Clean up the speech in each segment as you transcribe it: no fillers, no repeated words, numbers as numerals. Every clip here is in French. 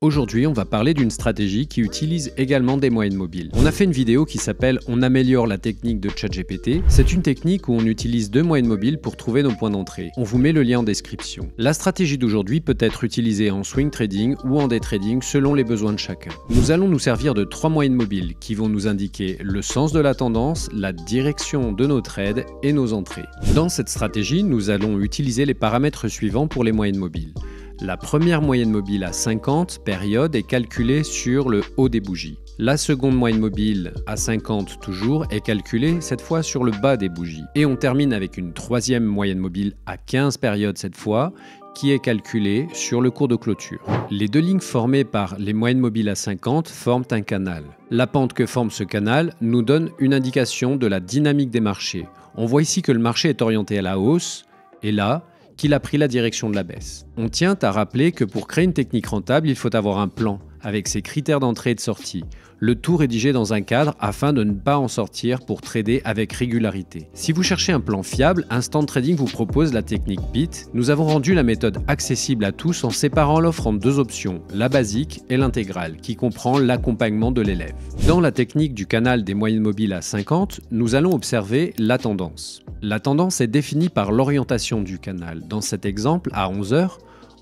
Aujourd'hui, on va parler d'une stratégie qui utilise également des moyennes mobiles. On a fait une vidéo qui s'appelle « On améliore la technique de ChatGPT ». C'est une technique où on utilise deux moyennes mobiles pour trouver nos points d'entrée. On vous met le lien en description. La stratégie d'aujourd'hui peut être utilisée en swing trading ou en day trading selon les besoins de chacun. Nous allons nous servir de trois moyennes mobiles qui vont nous indiquer le sens de la tendance, la direction de nos trades et nos entrées. Dans cette stratégie, nous allons utiliser les paramètres suivants pour les moyennes mobiles. La première moyenne mobile à 50 périodes est calculée sur le haut des bougies. La seconde moyenne mobile à 50 toujours est calculée cette fois sur le bas des bougies. Et on termine avec une troisième moyenne mobile à 15 périodes cette fois, qui est calculée sur le cours de clôture. Les deux lignes formées par les moyennes mobiles à 50 forment un canal. La pente que forme ce canal nous donne une indication de la dynamique des marchés. On voit ici que le marché est orienté à la hausse, et là, qu'il a pris la direction de la baisse. On tient à rappeler que pour créer une technique rentable, il faut avoir un plan avec ses critères d'entrée et de sortie, le tout rédigé dans un cadre afin de ne pas en sortir pour trader avec régularité. Si vous cherchez un plan fiable, Instant Trading vous propose la technique BIT. Nous avons rendu la méthode accessible à tous en séparant l'offre en deux options, la basique et l'intégrale, qui comprend l'accompagnement de l'élève. Dans la technique du canal des moyennes mobiles à 50, nous allons observer la tendance. La tendance est définie par l'orientation du canal. Dans cet exemple, à 11 h,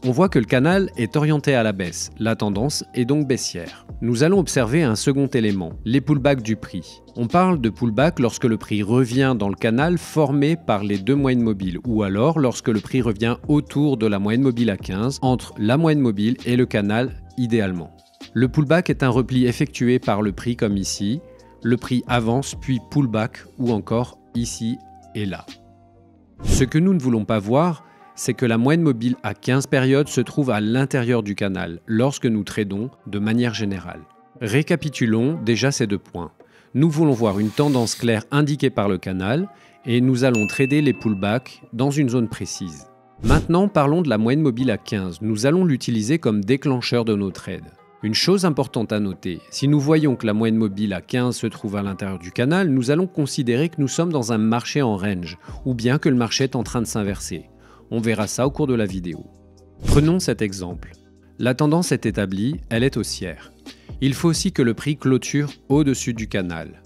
on voit que le canal est orienté à la baisse, la tendance est donc baissière. Nous allons observer un second élément, les pullbacks du prix. On parle de pullback lorsque le prix revient dans le canal formé par les deux moyennes mobiles, ou alors lorsque le prix revient autour de la moyenne mobile à 15, entre la moyenne mobile et le canal idéalement. Le pullback est un repli effectué par le prix comme ici, le prix avance puis pullback ou encore ici et là. Ce que nous ne voulons pas voir, c'est que la moyenne mobile à 15 périodes se trouve à l'intérieur du canal lorsque nous tradons de manière générale. Récapitulons déjà ces deux points. Nous voulons voir une tendance claire indiquée par le canal et nous allons trader les pullbacks dans une zone précise. Maintenant, parlons de la moyenne mobile à 15. Nous allons l'utiliser comme déclencheur de nos trades. Une chose importante à noter, si nous voyons que la moyenne mobile à 15 se trouve à l'intérieur du canal, nous allons considérer que nous sommes dans un marché en range ou bien que le marché est en train de s'inverser. On verra ça au cours de la vidéo. Prenons cet exemple. La tendance est établie, elle est haussière. Il faut aussi que le prix clôture au-dessus du canal.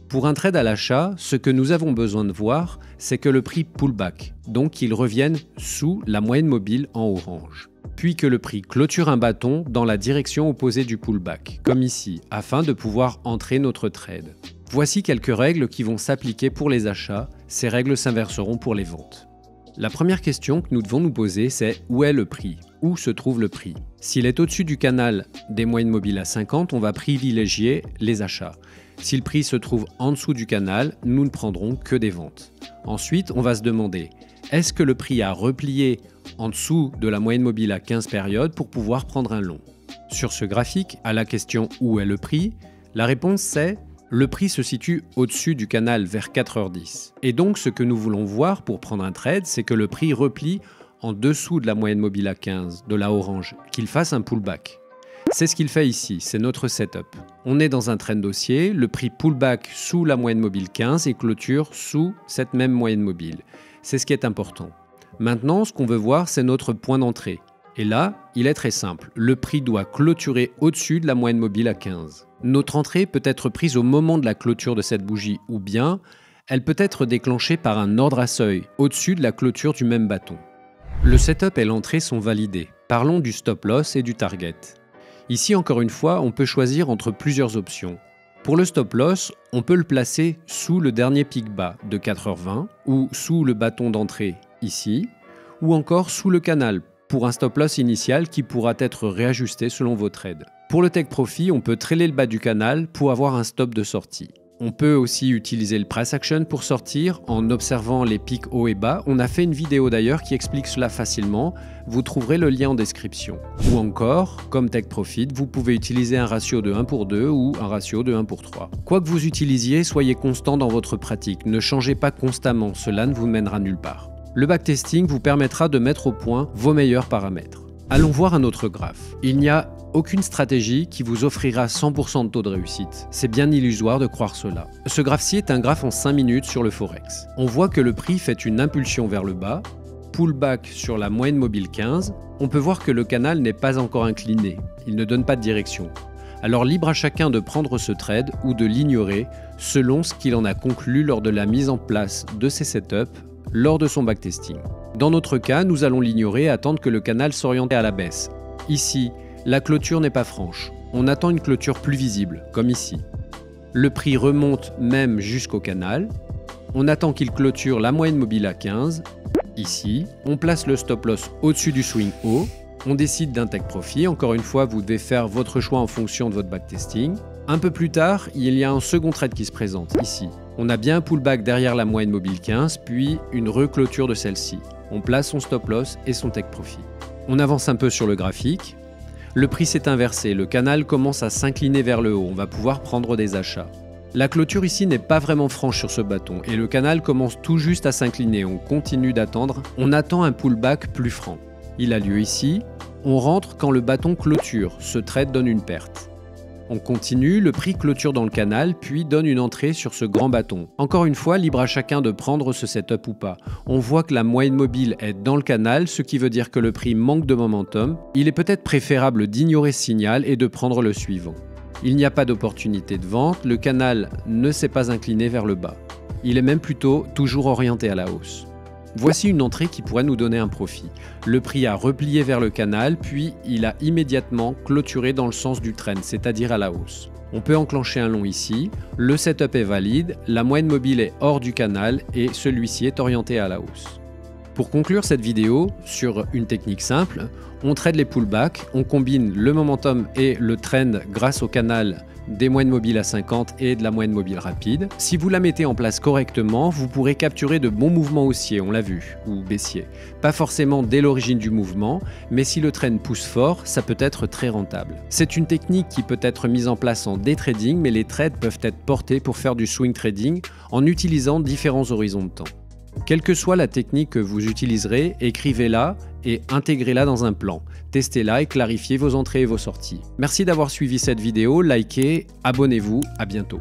Pour un trade à l'achat, ce que nous avons besoin de voir, c'est que le prix pullback, donc qu'il revienne sous la moyenne mobile en orange. Puis que le prix clôture un bâton dans la direction opposée du pullback, comme ici, afin de pouvoir entrer notre trade. Voici quelques règles qui vont s'appliquer pour les achats, ces règles s'inverseront pour les ventes. La première question que nous devons nous poser, c'est où est le prix? Où se trouve le prix? S'il est au-dessus du canal des moyennes mobiles à 50, on va privilégier les achats. Si le prix se trouve en dessous du canal, nous ne prendrons que des ventes. Ensuite, on va se demander, est-ce que le prix a replié en dessous de la moyenne mobile à 15 périodes pour pouvoir prendre un long? Sur ce graphique, à la question où est le prix, la réponse c'est le prix se situe au-dessus du canal vers 4h10. Et donc ce que nous voulons voir pour prendre un trade, c'est que le prix replie en dessous de la moyenne mobile à 15, de la orange, qu'il fasse un pullback. C'est ce qu'il fait ici, c'est notre setup. On est dans un trend haussier, le prix pullback sous la moyenne mobile 15 et clôture sous cette même moyenne mobile. C'est ce qui est important. Maintenant, ce qu'on veut voir, c'est notre point d'entrée. Et là, il est très simple, le prix doit clôturer au-dessus de la moyenne mobile à 15. Notre entrée peut être prise au moment de la clôture de cette bougie ou bien elle peut être déclenchée par un ordre à seuil au-dessus de la clôture du même bâton. Le setup et l'entrée sont validés. Parlons du stop loss et du target. Ici, encore une fois, on peut choisir entre plusieurs options. Pour le stop loss, on peut le placer sous le dernier pic bas de 4h20 ou sous le bâton d'entrée ici ou encore sous le canal pour un stop loss initial qui pourra être réajusté selon vos trades. Pour le take profit, on peut trailer le bas du canal pour avoir un stop de sortie. On peut aussi utiliser le price action pour sortir en observant les pics hauts et bas. On a fait une vidéo d'ailleurs qui explique cela facilement. Vous trouverez le lien en description. Ou encore, comme take profit, vous pouvez utiliser un ratio de 1 pour 2 ou un ratio de 1 pour 3. Quoi que vous utilisiez, soyez constant dans votre pratique. Ne changez pas constamment, cela ne vous mènera nulle part. Le backtesting vous permettra de mettre au point vos meilleurs paramètres. Allons voir un autre graphe. Il n'y a aucune stratégie qui vous offrira 100% de taux de réussite. C'est bien illusoire de croire cela. Ce graphe-ci est un graphe en 5 minutes sur le Forex. On voit que le prix fait une impulsion vers le bas, pullback sur la moyenne mobile 15, on peut voir que le canal n'est pas encore incliné, il ne donne pas de direction. Alors libre à chacun de prendre ce trade ou de l'ignorer selon ce qu'il en a conclu lors de la mise en place de ses setups lors de son backtesting. Dans notre cas, nous allons l'ignorer et attendre que le canal s'oriente à la baisse. Ici, la clôture n'est pas franche. On attend une clôture plus visible, comme ici. Le prix remonte même jusqu'au canal. On attend qu'il clôture la moyenne mobile à 15. Ici, on place le stop loss au-dessus du swing haut. On décide d'un take profit. Encore une fois, vous devez faire votre choix en fonction de votre backtesting. Un peu plus tard, il y a un second trade qui se présente, ici. On a bien un pullback derrière la moyenne mobile 15, puis une reclôture de celle-ci. On place son stop loss et son take profit. On avance un peu sur le graphique. Le prix s'est inversé, le canal commence à s'incliner vers le haut, on va pouvoir prendre des achats. La clôture ici n'est pas vraiment franche sur ce bâton et le canal commence tout juste à s'incliner, on continue d'attendre, on attend un pullback plus franc. Il a lieu ici, on rentre quand le bâton clôture, ce trade donne une perte. On continue, le prix clôture dans le canal, puis donne une entrée sur ce grand bâton. Encore une fois, libre à chacun de prendre ce setup ou pas. On voit que la moyenne mobile est dans le canal, ce qui veut dire que le prix manque de momentum. Il est peut-être préférable d'ignorer ce signal et de prendre le suivant. Il n'y a pas d'opportunité de vente, le canal ne s'est pas incliné vers le bas. Il est même plutôt toujours orienté à la hausse. Voici une entrée qui pourrait nous donner un profit. Le prix a replié vers le canal, puis il a immédiatement clôturé dans le sens du trend, c'est-à-dire à la hausse. On peut enclencher un long ici, le setup est valide, la moyenne mobile est hors du canal et celui-ci est orienté à la hausse. Pour conclure cette vidéo sur une technique simple, on trade les pullbacks, on combine le momentum et le trend grâce au canal des moyennes mobiles à 50 et de la moyenne mobile rapide. Si vous la mettez en place correctement, vous pourrez capturer de bons mouvements haussiers, on l'a vu, ou baissiers. Pas forcément dès l'origine du mouvement, mais si le trend pousse fort, ça peut être très rentable. C'est une technique qui peut être mise en place en day trading, mais les trades peuvent être portés pour faire du swing trading en utilisant différents horizons de temps. Quelle que soit la technique que vous utiliserez, écrivez-la et intégrez-la dans un plan. Testez-la et clarifiez vos entrées et vos sorties. Merci d'avoir suivi cette vidéo, likez, abonnez-vous, à bientôt.